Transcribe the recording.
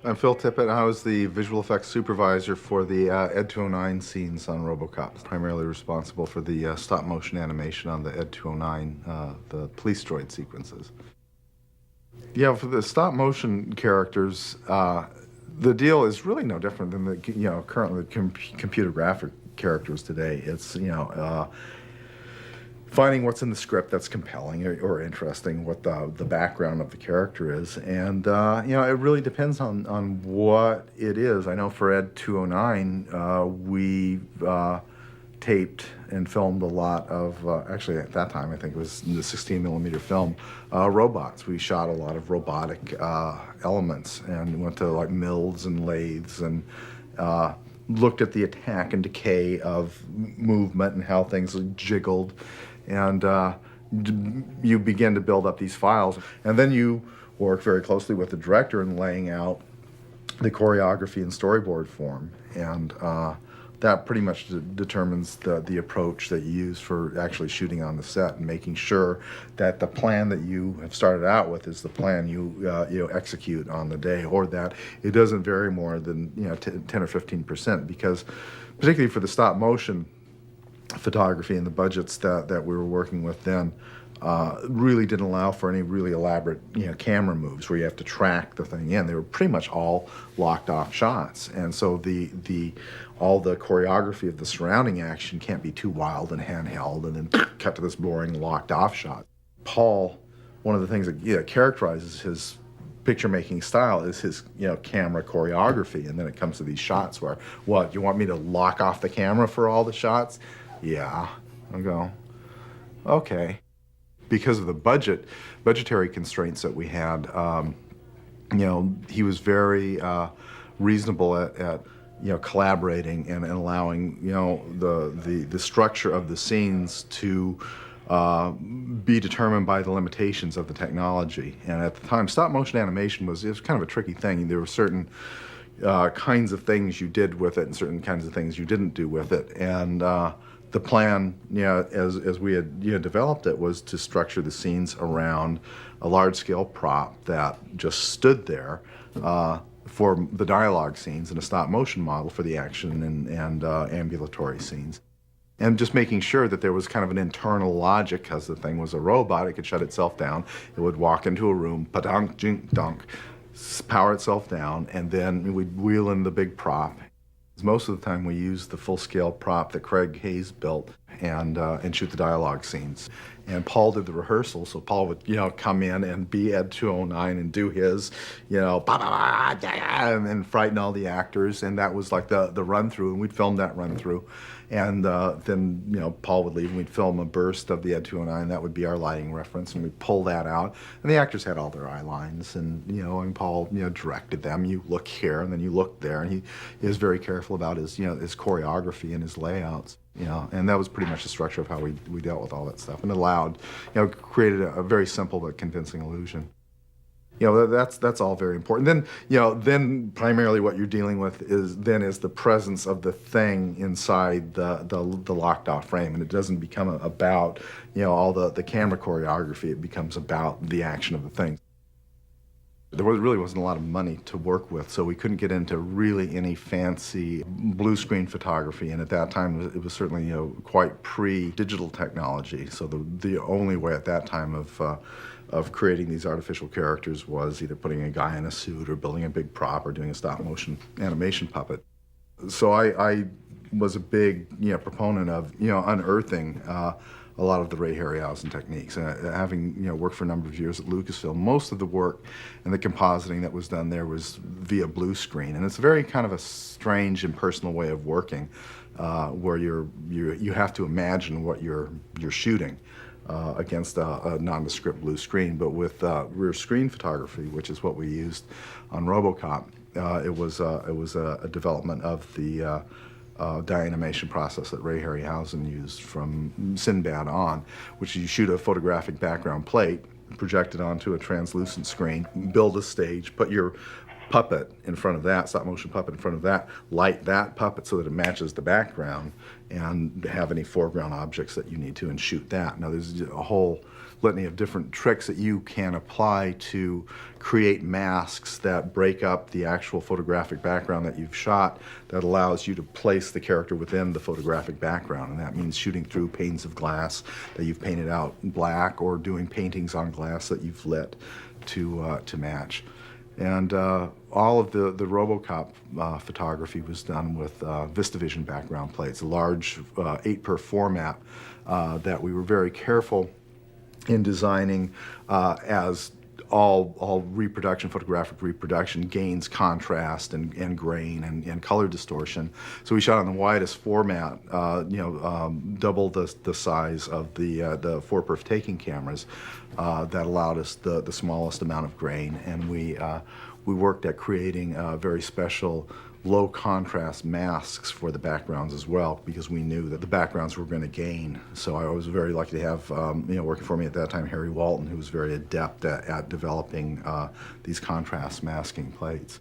I'm Phil Tippett. I was the visual effects supervisor for the ED-209 scenes on RoboCop, primarily responsible for the stop motion animation on the ED-209, the police droid sequences. Yeah, for the stop motion characters, the deal is really no different than the currently computer graphic characters today. It's finding what's in the script that's compelling or interesting, what the background of the character is, and it really depends on what it is. I know for Ed 209, we taped and filmed a lot of actually at that time I think it was the 16 millimeter film robots. We shot a lot of robotic elements and went to like mills and lathes and looked at the attack and decay of movement and how things jiggled, and you begin to build up these files, and then you work very closely with the director in laying out the choreography in storyboard form, and that pretty much determines the approach that you use for actually shooting on the set and making sure that the plan that you have started out with is the plan you execute on the day, or that it doesn't vary more than 10 or 15%, because particularly for the stop motion photography and the budgets that we were working with then really didn't allow for any really elaborate camera moves where you have to track the thing in. They were pretty much all locked off shots, and so all the choreography of the surrounding action can't be too wild and handheld and then cut to this boring locked off shot. Paul, one of the things that characterizes his picture making style is his camera choreography, and then it comes to these shots where, what, you want me to lock off the camera for all the shots? Yeah. I'll go, okay. Because of the budgetary constraints that we had, he was very reasonable at collaborating and allowing the structure of the scenes to be determined by the limitations of the technology. And at the time, stop motion animation was kind of a tricky thing. There were certain kinds of things you did with it and certain kinds of things you didn't do with it. And the plan, as we had developed it, was to structure the scenes around a large-scale prop that just stood there for the dialogue scenes, and a stop-motion model for the action and ambulatory scenes. And just making sure that there was kind of an internal logic, because the thing was a robot. It could shut itself down. It would walk into a room, pa-dunk, jink, dunk, power itself down, and then we'd wheel in the big prop. Most of the time we used the full-scale prop that Craig Hayes built and shoot the dialogue scenes. And Paul did the rehearsal, so Paul would come in and be Ed 209 and do his bah, bah, bah, yeah, and frighten all the actors, and that was like the run-through, and we'd film that run-through. And then Paul would leave and we'd film a burst of the Ed 209. That would be our lighting reference, and we'd pull that out. And the actors had all their eye lines, and and Paul directed them. You look here, and then you look there, and he was very careful about his his choreography and his layouts. And that was pretty much the structure of how we dealt with all that stuff, and it allowed created a very simple but convincing illusion. That's all very important. Then primarily what you're dealing with is the presence of the thing inside the locked off frame, and it doesn't become about all the camera choreography. It becomes about the action of the thing. There really wasn't a lot of money to work with, so we couldn't get into really any fancy blue screen photography. And at that time, it was certainly quite pre-digital technology. So the only way at that time of creating these artificial characters was either putting a guy in a suit or building a big prop or doing a stop motion animation puppet. So I was a big proponent of unearthing a lot of the Ray Harryhausen techniques. Having worked for a number of years at Lucasfilm, most of the work and the compositing that was done there was via blue screen, and it's a very kind of a strange and personal way of working, where you have to imagine what you're shooting against a nondescript blue screen. But with rear screen photography, which is what we used on RoboCop, it was a development of the animation process that Ray Harryhausen used from Sinbad on, which you shoot a photographic background plate, project it onto a translucent screen, build a stage, put your puppet in front of that, stop motion puppet in front of that, light that puppet so that it matches the background, and have any foreground objects that you need to, and shoot that. Now there's a whole litany of different tricks that you can apply to create masks that break up the actual photographic background that you've shot, that allows you to place the character within the photographic background. And that means shooting through panes of glass that you've painted out black, or doing paintings on glass that you've lit to match. And all of the ROBOCOP photography was done with VistaVision background plates, a large 8x format that we were very careful in designing, as all reproduction, photographic reproduction, gains contrast and grain and color distortion. So we shot on the widest format, double the size of the 4x taking cameras, that allowed us the smallest amount of grain, and we worked at creating very special low contrast masks for the backgrounds as well, because we knew that the backgrounds were going to gain. So I was very lucky to have, working for me at that time, Harry Walton, who was very adept at developing these contrast masking plates.